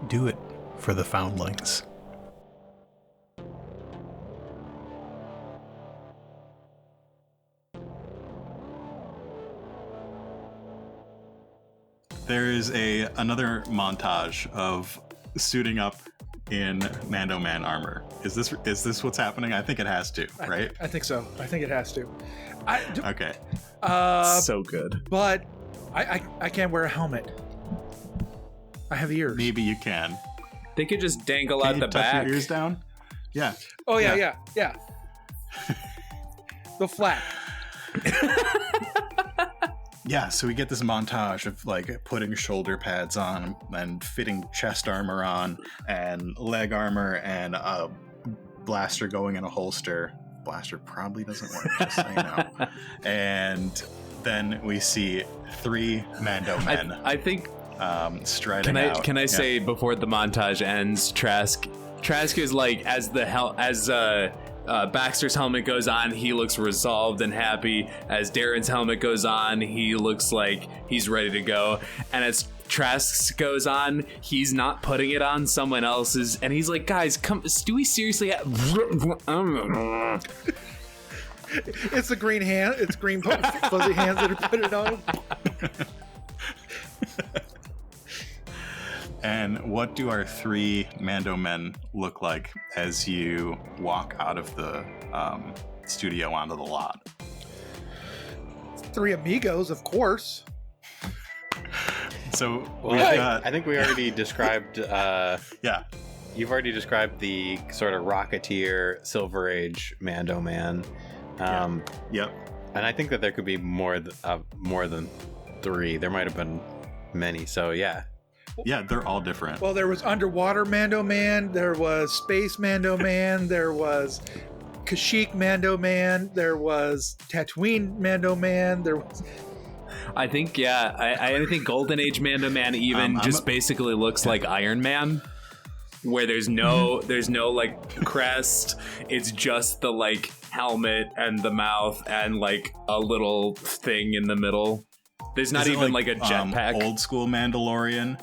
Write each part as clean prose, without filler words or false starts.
do it for the foundlings. There is another montage of suiting up in Mando Man armor. Is this what's happening? I think it has to, right? I think so. I think it has to. Okay. So good. But I can't wear a helmet. I have ears. Maybe you can. They could just dangle Can out you the touch back. your ears down? Yeah. Oh yeah. The flap. Yeah, so we get this montage of like putting shoulder pads on and fitting chest armor on and leg armor and a blaster going in a holster. Blaster probably doesn't work, just so you know. And then we see 3 Mando men. I think striding out. Can I say before the montage ends, Trask is like as Baxter's helmet goes on, he looks resolved and happy. As Darren's helmet goes on, he looks like he's ready to go. And as Trask's goes on, he's not putting it on someone else's, and he's like, "Guys, come! Do we seriously?" It's the green hand. It's green fuzzy hands that are putting it on. And what do our 3 Mando men look like as you walk out of the studio onto the lot? 3 amigos, of course. So I think we already described. Yeah, you've already described the sort of Rocketeer Silver Age Mando Man. Yep. And I think that there could be more than 3. There might have been many. So yeah. Yeah, they're all different. Well, there was underwater Mando Man, there was space Mando Man, there was Kashyyyk Mando Man, there was Tatooine Mando Man, there was... I think I think Golden Age Mando Man even basically looks like Iron Man, where there's no like crest. It's just the like helmet and the mouth and like a little thing in the middle. There's not even like a jetpack. Old school Mandalorian.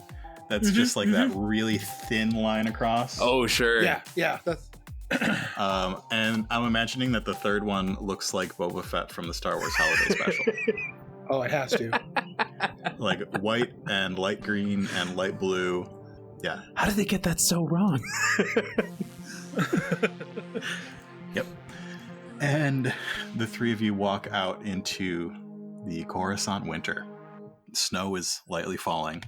That's just like that really thin line across. Oh, sure. Yeah. That's... and I'm imagining that the third one looks like Boba Fett from the Star Wars Holiday Special. Oh, it has to. Like white and light green and light blue. Yeah. How did they get that so wrong? Yep. And the 3 of you walk out into the Coruscant winter. Snow is lightly falling.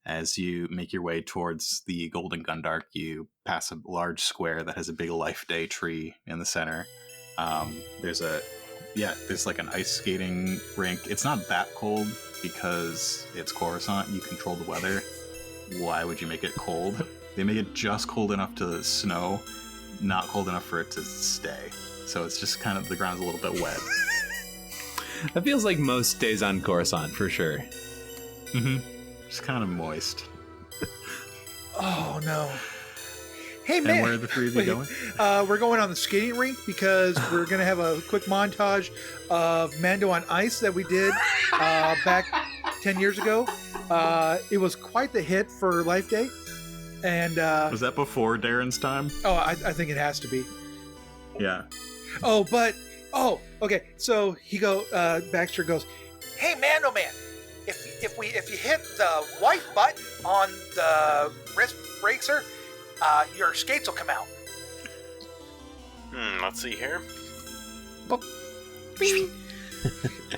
As you make your way towards the Golden Gundark, you pass a large square that has a big Life Day tree in the center. There's like an ice skating rink. It's not that cold because it's Coruscant. You control the weather. Why would you make it cold? They make it just cold enough to snow, not cold enough for it to stay. So it's just kind of, the ground's a little bit wet. That feels like most days on Coruscant, for sure. Mm-hmm. Just kind of moist. Oh, no. Hey, man. And where are the 3 of you going? We're going on the skating rink because we're going to have a quick montage of Mando on Ice that we did back 10 years ago. It was quite the hit for Life Day. And was that before Darren's time? Oh, I think it has to be. Yeah. Okay. So Baxter goes, "Hey, Mando Man, if you hit the white button on the wrist bracer, your skates will come out." Let's see here.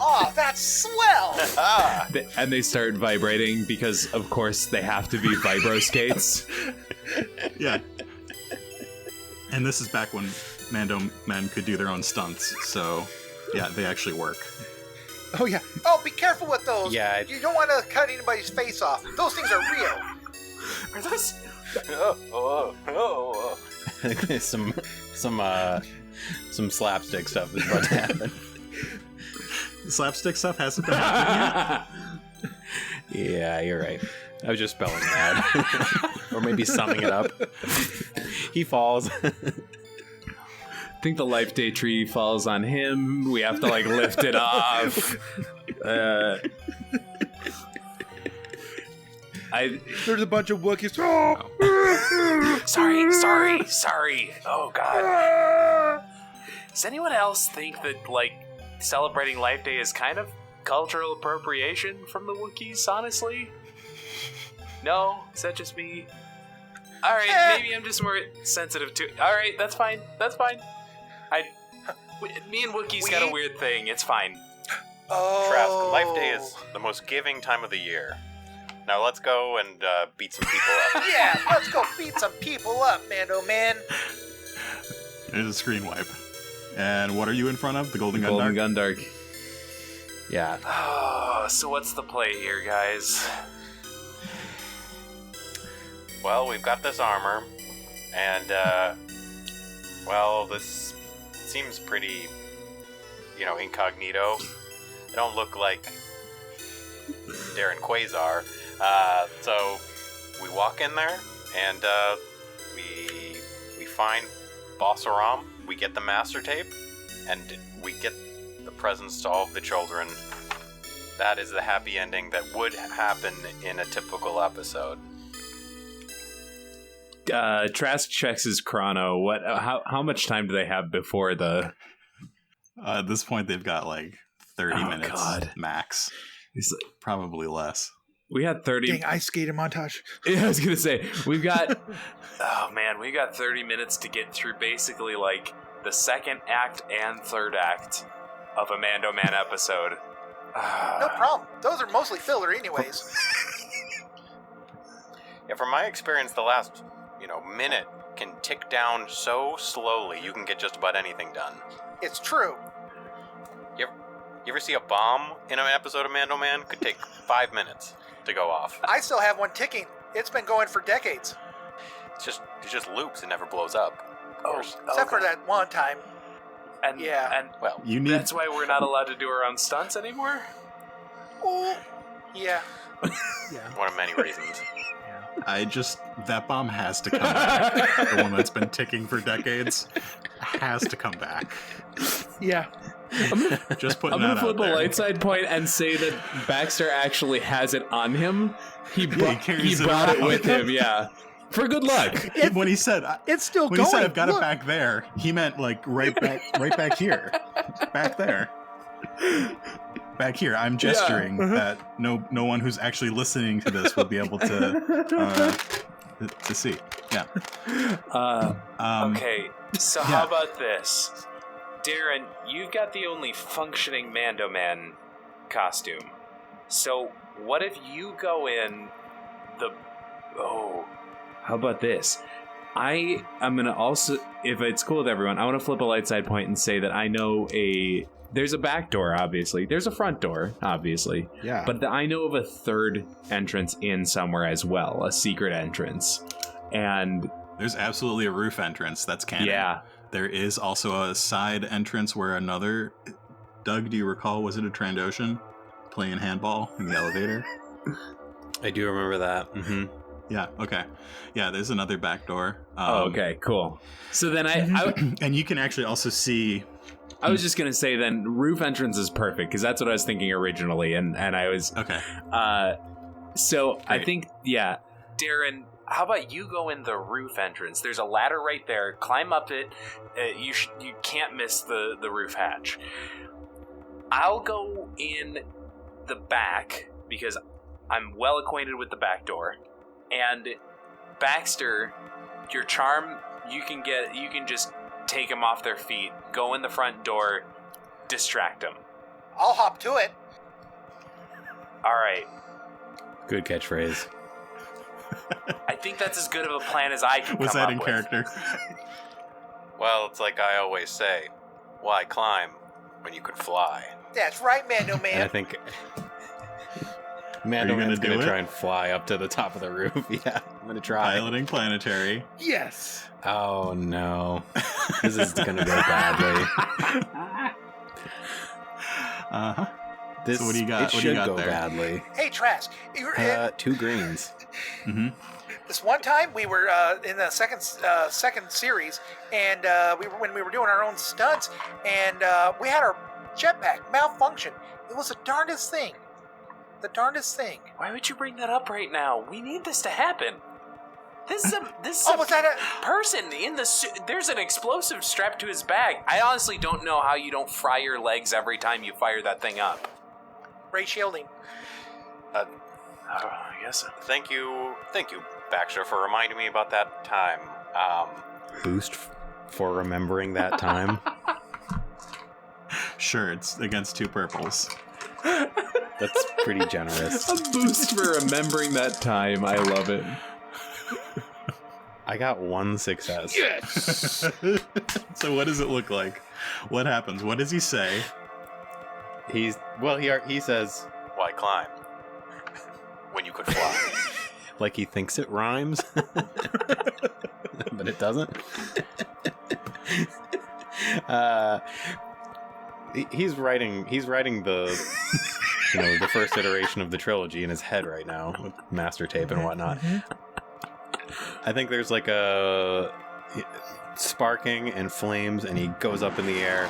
Oh, that's swell! And they start vibrating because, of course, they have to be vibro skates. Yeah. And this is back when Mando men could do their own stunts, so yeah, they actually work. Oh yeah. Oh, be careful with those. Yeah. You don't want to cut anybody's face off. Those things are real. Are those? Oh. I think there's some slapstick stuff that's about to happen. Slapstick stuff hasn't been happening yet. Yeah, you're right. I was just spelling that. Or maybe summing it up. He falls. I think the Life Day tree falls on him. We have to like lift it off. There's a bunch of Wookiees. Oh. Sorry. Oh, God. Does anyone else think that, like, celebrating Life Day is kind of cultural appropriation from the Wookiees, honestly? No? Is that just me? Alright, maybe I'm just more sensitive to it. Alright, that's fine. Me and Wookiees got a weird thing. It's fine. Oh. Trask, Life Day is the most giving time of the year. Now let's go and beat some people up. Yeah, let's go beat some people up, Mando Man. There's a screen wipe. And what are you in front of? The Golden Gun Golden Dark? Gundark. Yeah. Oh, so what's the play here, guys? Well, we've got this armor, and, this seems pretty, incognito. They don't look like Darren Quasar. So we walk in there, and, we find Boss Aram, we get the master tape, and we get the presents to all of the children. That is the happy ending that would happen in a typical episode. Trask checks his chrono. How much time do they have before the... At this point, they've got like 30 minutes max. It's like, probably less. We had 30... Dang, ice skating montage. Yeah, I was going to say, we've got... we got 30 minutes to get through basically like the second act and third act of a Mando Man episode. No problem. Those are mostly filler anyways. Yeah, from my experience, the last, minute can tick down so slowly you can get just about anything done. It's true. You ever see a bomb in an episode of Mando Man? Could take 5 minutes to go off. I still have one ticking. It's been going for decades. It just loops and never blows up. Of course. Except for that one time. And that's why we're not allowed to do our own stunts anymore? Oh, yeah. One of many reasons. That bomb has to come back. The one that's been ticking for decades has to come back. Yeah. I'm gonna flip a light side point and say that Baxter actually has it on him. He brought it with him, yeah. For good luck. When he said it's still when going. He said I've got it back there, he meant like right back here. Back there. Back here. I'm gesturing that no one who's actually listening to this will be able to see. Yeah. Okay, so how about this? Darren, you've got the only functioning Mando Man costume. So what if you go in how about this? I'm going to also, if it's cool with everyone, I want to flip a light side point and say that I know there's a back door, obviously. There's a front door, obviously. Yeah. But I know of a third entrance in somewhere as well, a secret entrance. And there's absolutely a roof entrance. That's canon. Yeah. There is also a side entrance where another... Doug, do you recall, was it a Trandoshan playing handball in the elevator? I do remember that. Mm-hmm. Yeah, okay. Yeah, there's another back door. Okay, cool. So then I and you can actually also see... I was just going to say then roof entrance is perfect because that's what I was thinking originally. And I was... Okay. So Great. I think, yeah. Darren, how about you go in the roof entrance? There's a ladder right there. Climb up it. You can't miss the roof hatch. I'll go in the back because I'm well acquainted with the back door. And Baxter, your charm, you can just take them off their feet, go in the front door, distract them. I'll hop to it. All right. Good catchphrase. I think that's as good of a plan as I can Was come that up in with. character? Well, it's like I always say, why climb when you could fly? That's right, Mando And I Man. think Mando Are you Man's gonna going do to it? try and fly up to the top of the roof. Yeah, I'm going to try. Piloting planetary. Yes. Oh, no. This is going to go badly. Uh-huh. This, So what do you got? It What do you should got go there? badly. Hey, Trask. 2 greens. Mm-hmm. This one time we were in the second series, and when we were doing our own stunts, and we had our jetpack malfunction. It was the darndest thing. The darndest thing. Why would you bring that up right now? We need this to happen. This is Was that a person in the suit. There's an explosive strapped to his bag. I honestly don't know how you don't fry your legs every time you fire that thing up. ray shielding? I guess. Thank you, Baxter, for reminding me about that time. Boost for remembering that time. Sure, it's against 2 purples. That's pretty generous. A boost for remembering that time. I love it. I got 1 success. Yes! So what does it look like? What happens? What does he say? He says, Why climb when you could fly? like he thinks it rhymes, but it doesn't. He's writing the the first iteration of the trilogy in his head right now with master tape and whatnot. I think there's like a sparking and flames, and he goes up in the air.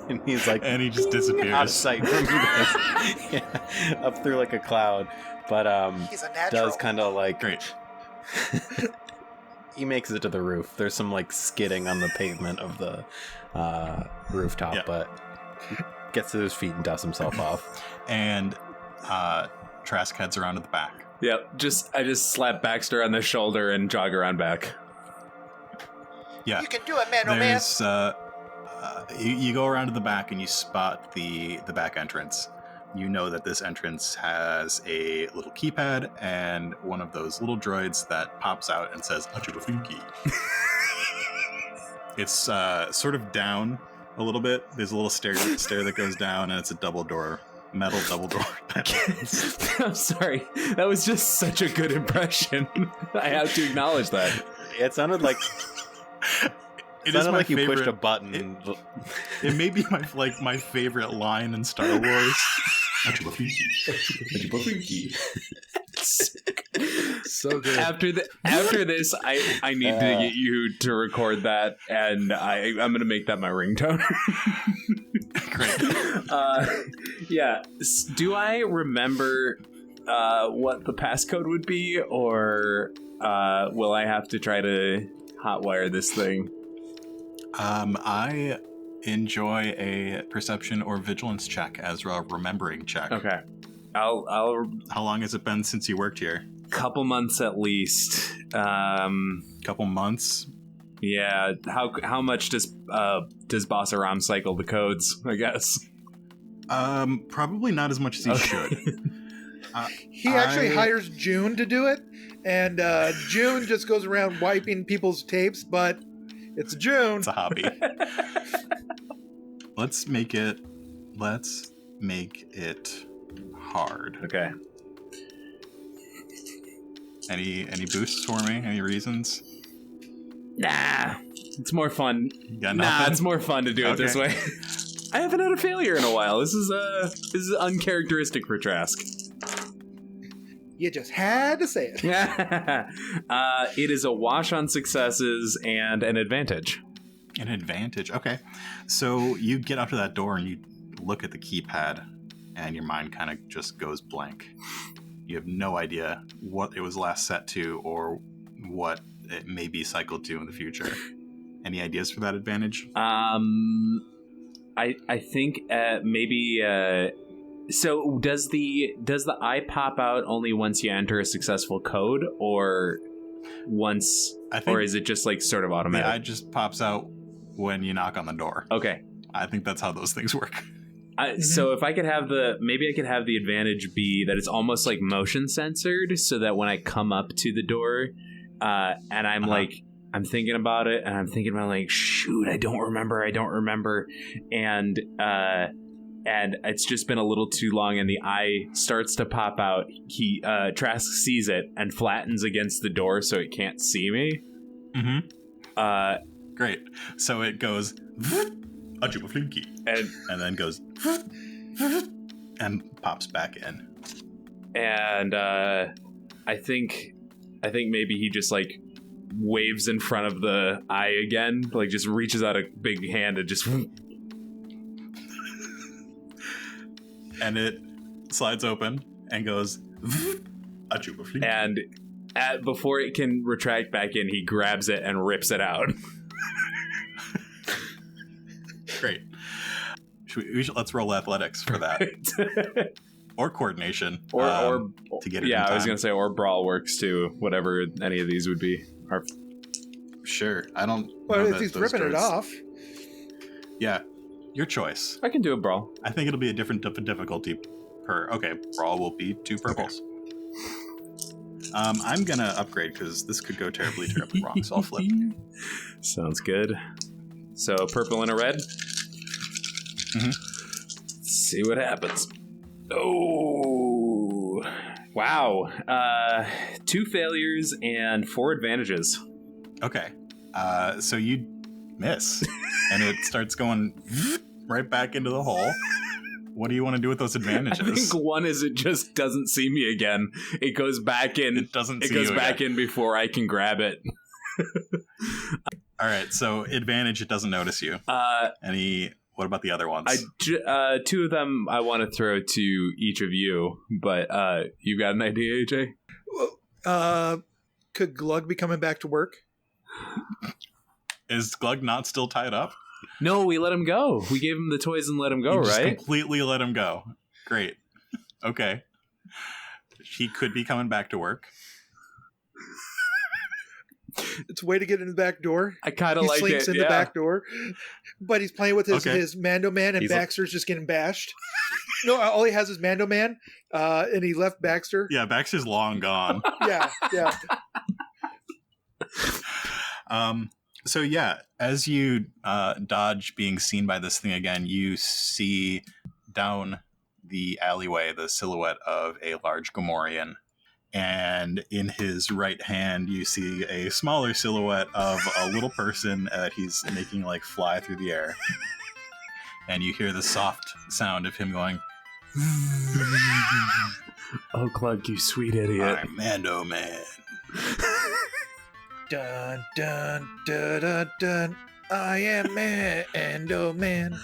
And he's like, and he just disappears out of sight from you guys. Yeah, up through like a cloud. But He's a natural. does kind of like Great. he makes it to the roof. There's some like skidding on the pavement of the rooftop, Yeah. but he gets to his feet and dusts himself off. And Trask heads around to the back. Yep. I just slap Baxter on the shoulder and jog around back. Yeah. You can do it, man, oh man. There's you go around to the back and you spot the back entrance. You know that this entrance has a little keypad and one of those little droids that pops out and says "Achubafinki." It's sort of down a little bit. There's a little stair that goes down, and it's a metal double door. I'm sorry. That was just such a good impression. I have to acknowledge that. It sounded like It is my like you favorite. pushed a button. It may be my favorite line in Star Wars. So good. After this, I need to get you to record that, and I'm gonna make that my ringtone. Great. Yeah. Do I remember what the passcode would be, or will I have to try to hotwire this thing? I enjoy a perception or vigilance check as a remembering check. Okay. I'll How long has it been since you worked here? couple months at least. Couple months. Yeah. How much does Boss Aram cycle the codes? I guess. Probably not as much as he should. He actually hires June to do it, and June just goes around wiping people's tapes, but it's June. It's a hobby. Let's make it hard. Okay. Any boosts for me? Any reasons? Nah. It's more fun. You got Nah, nothing? it's more fun to do it this Okay. way. I haven't had a failure in a while. This is uncharacteristic for Trask. You just had to say it. It is a wash on successes and an advantage. An advantage. Okay. So you get up to that door and you look at the keypad and your mind kind of just goes blank. You have no idea what it was last set to or what it may be cycled to in the future. Any ideas for that advantage? I think maybe so does the eye pop out only once you enter a successful code, or once, or is it just like sort of The automatic? eye just pops out when you knock on the door. Okay. I think that's how those things work. So if I could have maybe I could have the advantage be that it's almost like motion censored, so that when I come up to the door, and I'm like, I'm thinking about it, and I'm thinking about like, shoot, I don't remember, and it's just been a little too long, and the eye starts to pop out. Trask sees it and flattens against the door so it can't see me. Mm-hmm. Great. So it goes Ajubaflinky, and then goes and pops back in. And I think maybe he just like waves in front of the eye again, like just reaches out a big hand and just and it slides open and goes. And before it can retract back in, he grabs it and rips it out. Great. Let's roll athletics for that, or coordination, or to get it. Yeah, in time. I was gonna say, or brawl works too. Whatever any of these would be. Sure, I don't. Well, know if that he's those ripping it droids- off. Yeah, your choice. I can do a brawl. I think it'll be a different difficulty per. Okay, brawl will be 2 purples. I'm gonna upgrade because this could go terribly wrong. So I'll flip. Sounds good. So purple and a red. Mm-hmm. Let's see what happens. Oh, wow. 2 failures and 4 advantages. Okay, so you miss, and it starts going right back into the hole. What do you want to do with those advantages? I think one is it just doesn't see me again. It goes back in. It doesn't. It goes back in before I can grab it. All right. So advantage. It doesn't notice you. What about the other ones? 2 of them I want to throw to each of you, but you got an idea, AJ? Could Glug be coming back to work? Is Glug not still tied up? No, we let him go. We gave him the toys and let him go, You just right? completely let him go. Great. Okay. He could be coming back to work. It's a way to get in the back door. I kind of He like slinks it. in the back door, but he's playing with his Mando Man, and He's Baxter's just getting bashed. No, all he has is Mando Man, and he left Baxter. Yeah, Baxter's long gone. Yeah. So yeah, as you dodge being seen by this thing again, you see down the alleyway the silhouette of a large Gamorrean. And in his right hand, you see a smaller silhouette of a little person that he's making like fly through the air. And you hear the soft sound of him going, Oh, Glug, you sweet idiot. I'm Mando Man. Dun dun dun dun dun. I am Mando Man.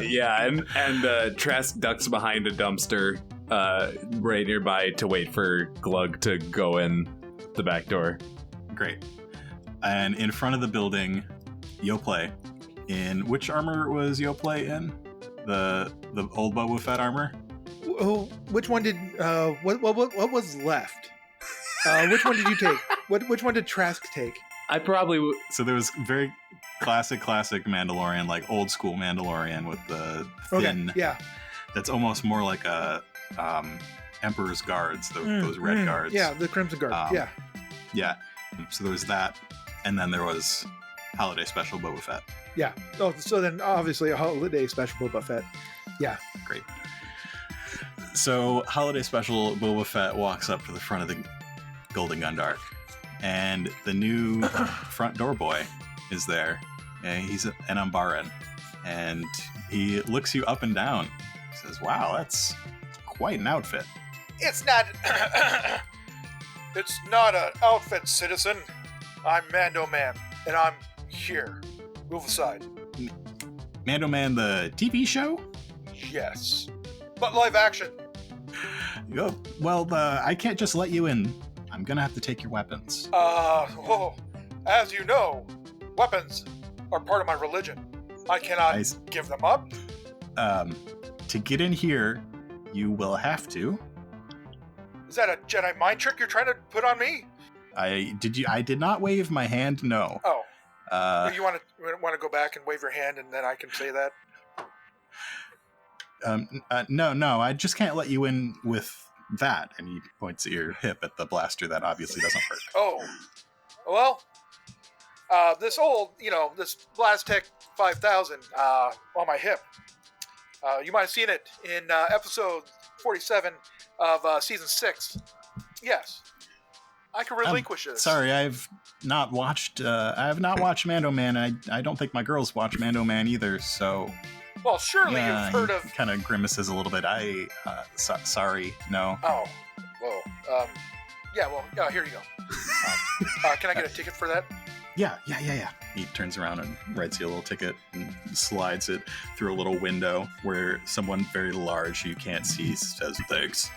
Yeah, and Trask ducks behind a dumpster right nearby to wait for Glug to go in the back door. Great. And in front of the building, Yoplait. In which armor was Yoplait in? The old Boba Fett armor? Oh, which one did what was left? Which one did you take? Which one did Trask take? I probably So there was very classic Mandalorian, like old school Mandalorian with the thin. Okay, yeah. That's almost more like a Emperor's Guards, those red guards. Yeah, the Crimson Guard. Yeah. Yeah. So there was that, and then there was Holiday Special Boba Fett. Yeah. Oh, so then obviously a Holiday Special Boba Fett. Yeah. Great. So Holiday Special Boba Fett walks up to the front of the Golden Gun and the new front door boy is there. And he's an Umbaran, and he looks you up and down. He says, "Wow, that's quite an outfit." It's not. It's not an outfit, citizen. I'm Mando Man, and I'm here. Move aside. Mando Man, the TV show? Yes, but live action. Oh, well, I can't just let you in. I'm gonna have to take your weapons. As you know, weapons are part of my religion. I cannot give them up. To get in here, you will have to. Is that a Jedi mind trick you're trying to put on me? I did not wave my hand. No. Oh. You want to go back and wave your hand, and then I can say that? No. I just can't let you in with that. And he points at your hip at the blaster that obviously doesn't work. Oh. Well, this this Blastech 5000 on my hip. You might have seen it in episode 47 of season 6. Yes. I can relinquish this. Sorry, I have not watched Mando Man, and I don't think my girls watch Mando Man either, so... Well, surely you've heard of... kind of grimaces a little bit. Sorry, no. Oh, well, here you go. Can I get a ticket for that? Yeah. He turns around and writes you a little ticket and slides it through a little window where someone very large you can't see says thanks.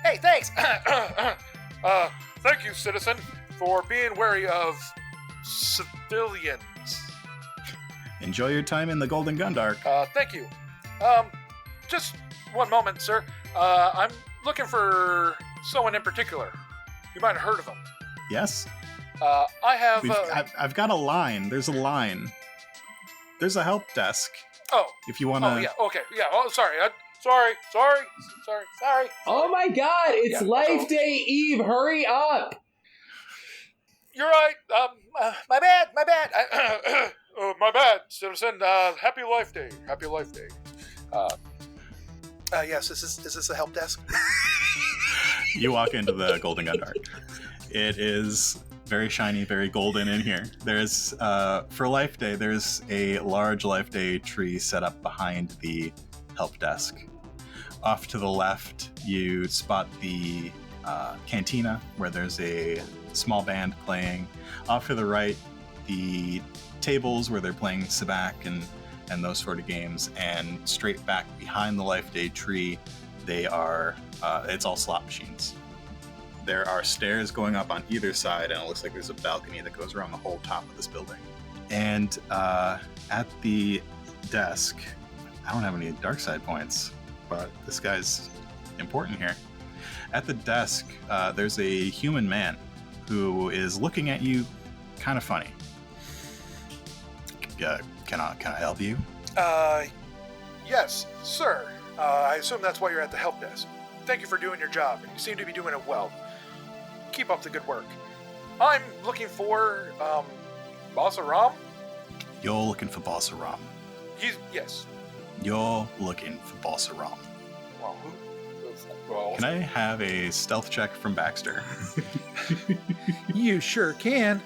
Hey, thanks. Thank you, citizen, for being wary of civilians. Enjoy your time in the Golden Gundark. Thank you. Just one moment, sir. I'm looking for someone in particular. You might have heard of him. Yes? I have... I've got a line. There's a line. There's a help desk. Oh. If you want to... Oh, yeah. Okay. Yeah. Oh, sorry. Sorry. Oh my God! It's Life Day Eve. Hurry up! You're right. My bad. My bad, citizen. Happy Life Day. Yes. Is this a help desk? You walk into the Golden Gundark. It is very shiny, very golden in here. There's, for Life Day, there's a large Life Day tree set up behind the help desk. Off to the left, you spot the cantina, where there's a small band playing. Off to the right, the tables where they're playing sabacc and those sort of games. And straight back behind the Life Day tree, they are, it's all slot machines. There are stairs going up on either side, and it looks like there's a balcony that goes around the whole top of this building. And at the desk, I don't have any dark side points, but this guy's important here. At the desk, there's a human man who is looking at you kind of funny. Can I help you? Yes, sir. I assume that's why you're at the help desk. Thank you for doing your job, and you seem to be doing it well. Keep up the good work. I'm looking for, Boss Aram? You're looking for Boss Aram. Yes. You're looking for Boss Aram. Can I have a stealth check from Baxter? You sure can.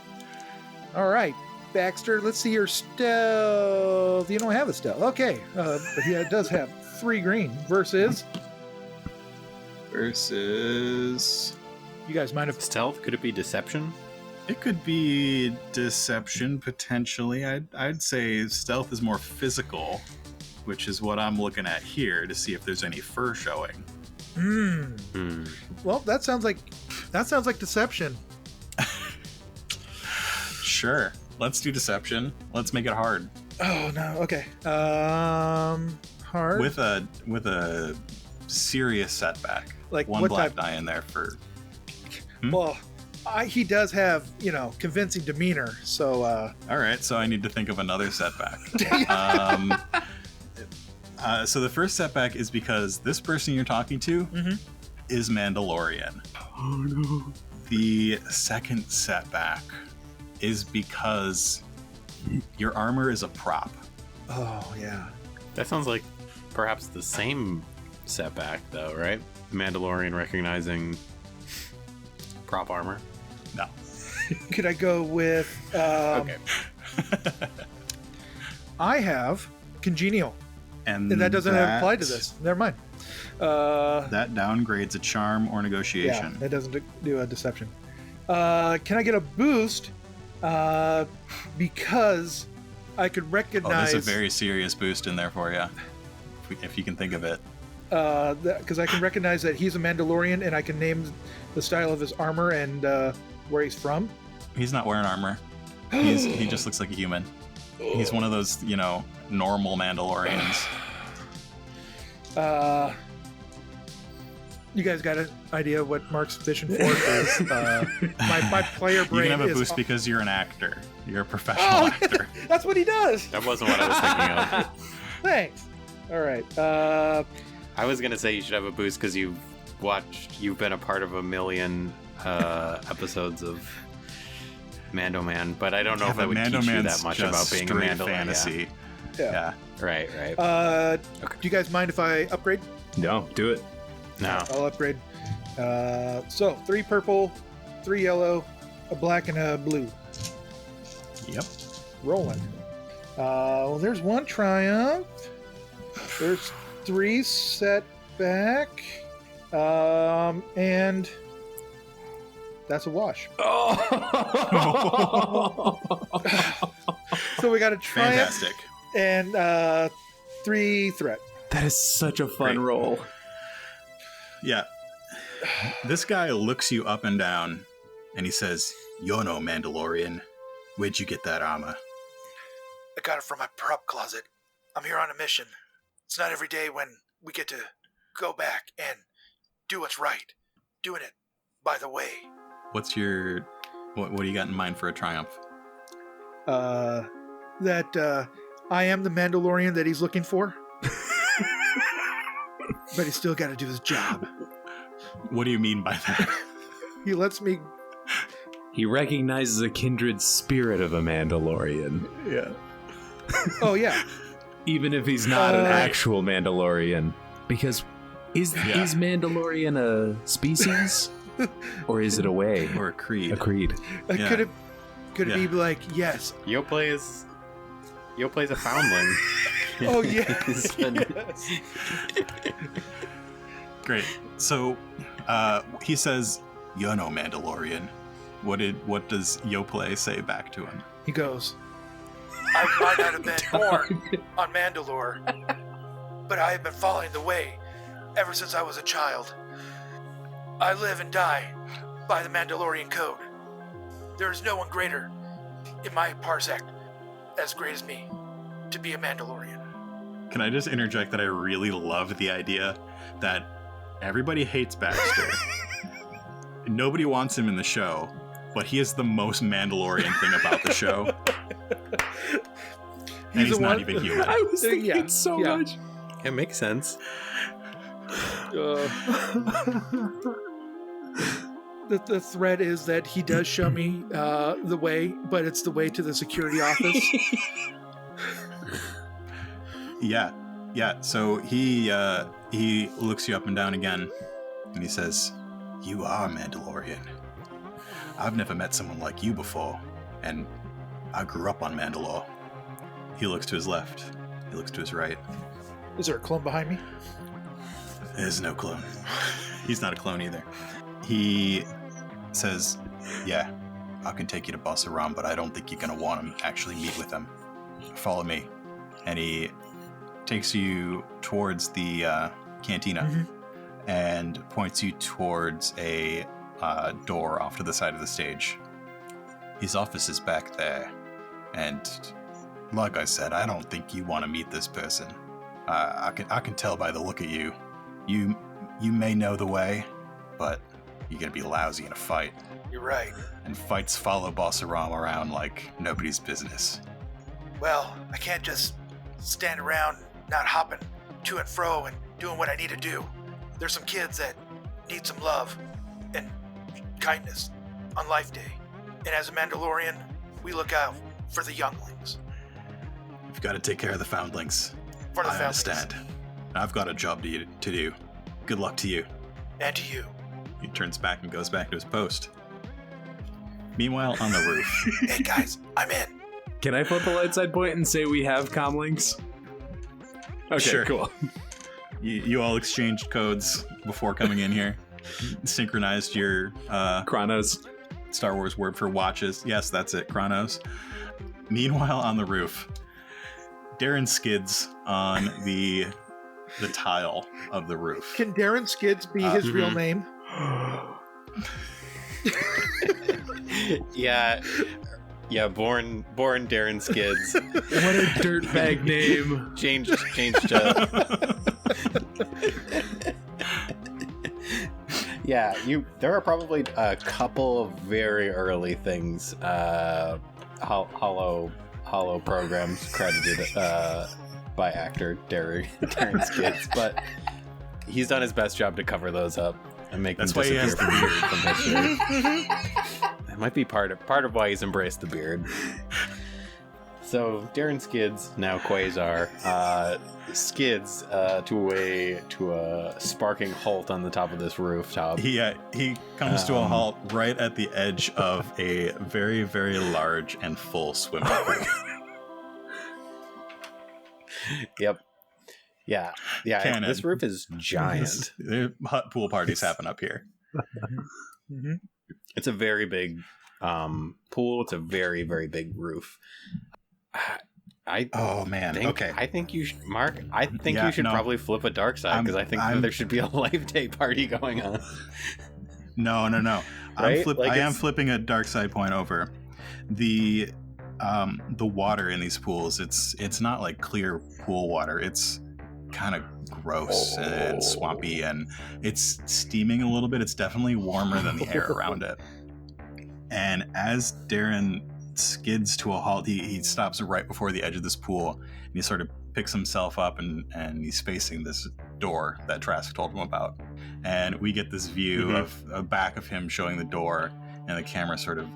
All right, Baxter, let's see your stealth. You don't have a stealth. Okay, but he does have 3 green versus... You guys mind if... Stealth? Could it be deception? It could be deception, potentially. I'd say stealth is more physical, which is what I'm looking at here to see if there's any fur showing. Well, that sounds like deception. Sure. Let's do deception. Let's make it hard. Oh no. Okay. Hard with a serious setback. Like one what black type? die in there for. Well, he does have convincing demeanor. So. All right. So I need to think of another setback. So the first setback is because this person you're talking to is Mandalorian. Oh no. The second setback is because your armor is a prop. Oh, yeah. That sounds like perhaps the same setback, though, right? Mandalorian recognizing prop armor. No. Could I go with... Okay. I have Congenial. And that doesn't apply to this. Never mind. That downgrades a charm or negotiation. Yeah, that doesn't do a deception. Can I get a boost? Because I could recognize... there's a very serious boost in there for you, if you can think of it. Because I can recognize that he's a Mandalorian, and I can name the style of his armor and where he's from. He's not wearing armor. He just looks like a human. He's one of those, normal Mandalorians. You guys got an idea of what Mark's fishing for? My player brain You can have a is... boost because you're an actor. You're a professional actor. That's what he does. That wasn't what I was thinking of. Thanks. All right. I was going to say you should have a boost because you've been a part of 1 million episodes of Mando Man, but I don't know if that would teach you that much about being a Mandalorian. Fantasy. Yeah. Right. Do you guys mind if I upgrade? No, do it. No. I'll upgrade. So 3 purple, 3 yellow, a black, and a blue. Yep. Rolling. Well, there's 1 triumph. There's 3 setback. And That's a wash. Oh. So we got a triumph Fantastic. and 3 threat. That is such a fun Great. roll. Yeah. This guy looks you up and down, and he says, "You're no Mandalorian. Where'd you get that armor?" I got it from my prop closet. I'm here on a mission. It's not every day when we get to go back and do what's right. Doing it by the way. What's your... What do you got in mind for a triumph? That I am the Mandalorian that he's looking for. But he's still got to do his job. What do you mean by that? He lets me... He recognizes a kindred spirit of a Mandalorian. Yeah. Oh, yeah. Even if he's not an actual Mandalorian. Because is Mandalorian a species? Or is it a way? Or a creed. A creed. Yeah. Could it be like, yes. Yo plays a foundling. Oh, yeah. He's been- Yes. Great. So, he says, "You're no Mandalorian." What does Yoplay say back to him? He goes, I might not have been born on Mandalore, but I have been following the way ever since I was a child. I live and die by the Mandalorian code. There is no one greater in my parsec as great as me to be a Mandalorian. Can I just interject that I really love the idea that everybody hates Baxter. Nobody wants him in the show, but he is the most Mandalorian thing about the show. And he's not even human. I was thinking so much. It makes sense. The threat is that he does show me the way, but it's the way to the security office. Yeah. So he looks you up and down again, and he says, "You are a Mandalorian. I've never met someone like you before, and I grew up on Mandalore." He looks to his left. He looks to his right. Is there a clone behind me? There's no clone. He's not a clone either. He says, "Yeah, I can take you to Boss Aram, but I don't think you're going to want to actually meet with him. Follow me." And he takes you towards the cantina and points you towards a door off to the side of the stage. His office is back there, and like I said, I don't think you want to meet this person. I can tell by the look at you. You may know the way, but you're gonna be lousy in a fight. You're right. And fights follow Boss Aram around like nobody's business. Well, I can't just stand around not hopping to and fro and doing what I need to do. There's some kids that need some love and kindness on Life Day. And as a Mandalorian, we look out for the younglings. You've got to take care of the foundlings. For the I foundlings. understand. I've got a job to do. Good luck to you. And to you. He turns back and goes back to his post. Meanwhile, on the roof. Hey guys, I'm in. Can I flip a light side point and say we have comlinks? Okay, Sure. cool. You all exchanged codes before coming in here. Synchronized your Chronos. Star Wars word for watches. Yes, that's it, Chronos. Meanwhile, on the roof, Darren skids on the tile of the roof. Can Darren Skids be his real name? Yeah, born Darren Skids. What a dirtbag name. Changed to Yeah, there are probably a couple of very early things hollow programs credited by actor Darren Skids, but he's done his best job to cover those up and make That's them why he disappear has the from history. That might be part of why he's embraced the beard. So Darren Skids, now Quasar, skids to a sparking halt on the top of this rooftop. He comes to a halt right at the edge of a very, very large and full swimming pool. Yep. Yeah. Cannon. This roof is giant. Hot pool parties happen up here. Mm-hmm. It's a very big pool. It's a very, very big roof. Oh man. Okay. I think you should, Mark. I think you should probably flip a dark side because I think there should be a Life Day party going on. No. Right? I am flipping a dark side point over. The water in these pools. It's not like clear pool water. It's kind of gross and swampy, and it's steaming a little bit. It's definitely warmer than the air around it. And as Darren skids to a halt, he stops right before the edge of this pool, and he sort of picks himself up, and he's facing this door that Trask told him about. And we get this view of a back of him showing the door, and the camera sort of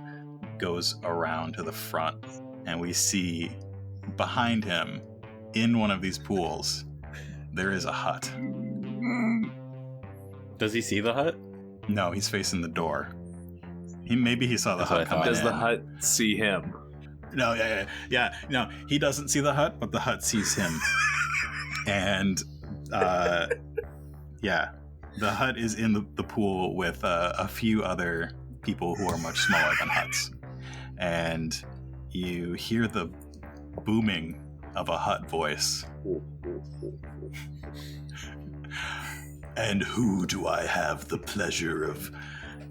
goes around to the front, and we see behind him in one of these pools there is a hut. Does he see the hut? No, he's facing the door. Maybe he saw the hut coming in. Does the hut see him? No, yeah. No, he doesn't see the hut, but the hut sees him. And, yeah, the hut is in the pool with a few other people who are much smaller than huts. And you hear the booming of a hut voice. And who do I have the pleasure of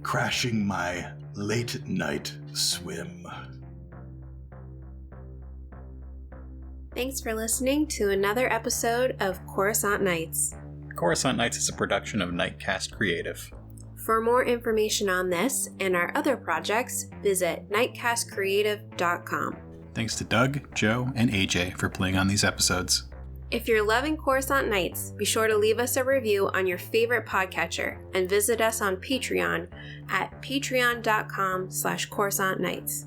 crashing my late night swim? Thanks for listening to another episode of Coruscant Nights. Coruscant Nights is a production of Nightcast Creative. For more information on this and our other projects, visit nightcastcreative.com. Thanks to Doug, Joe, and AJ for playing on these episodes. If you're loving Coruscant Nights, be sure to leave us a review on your favorite podcatcher and visit us on Patreon at patreon.com/CoruscantNights.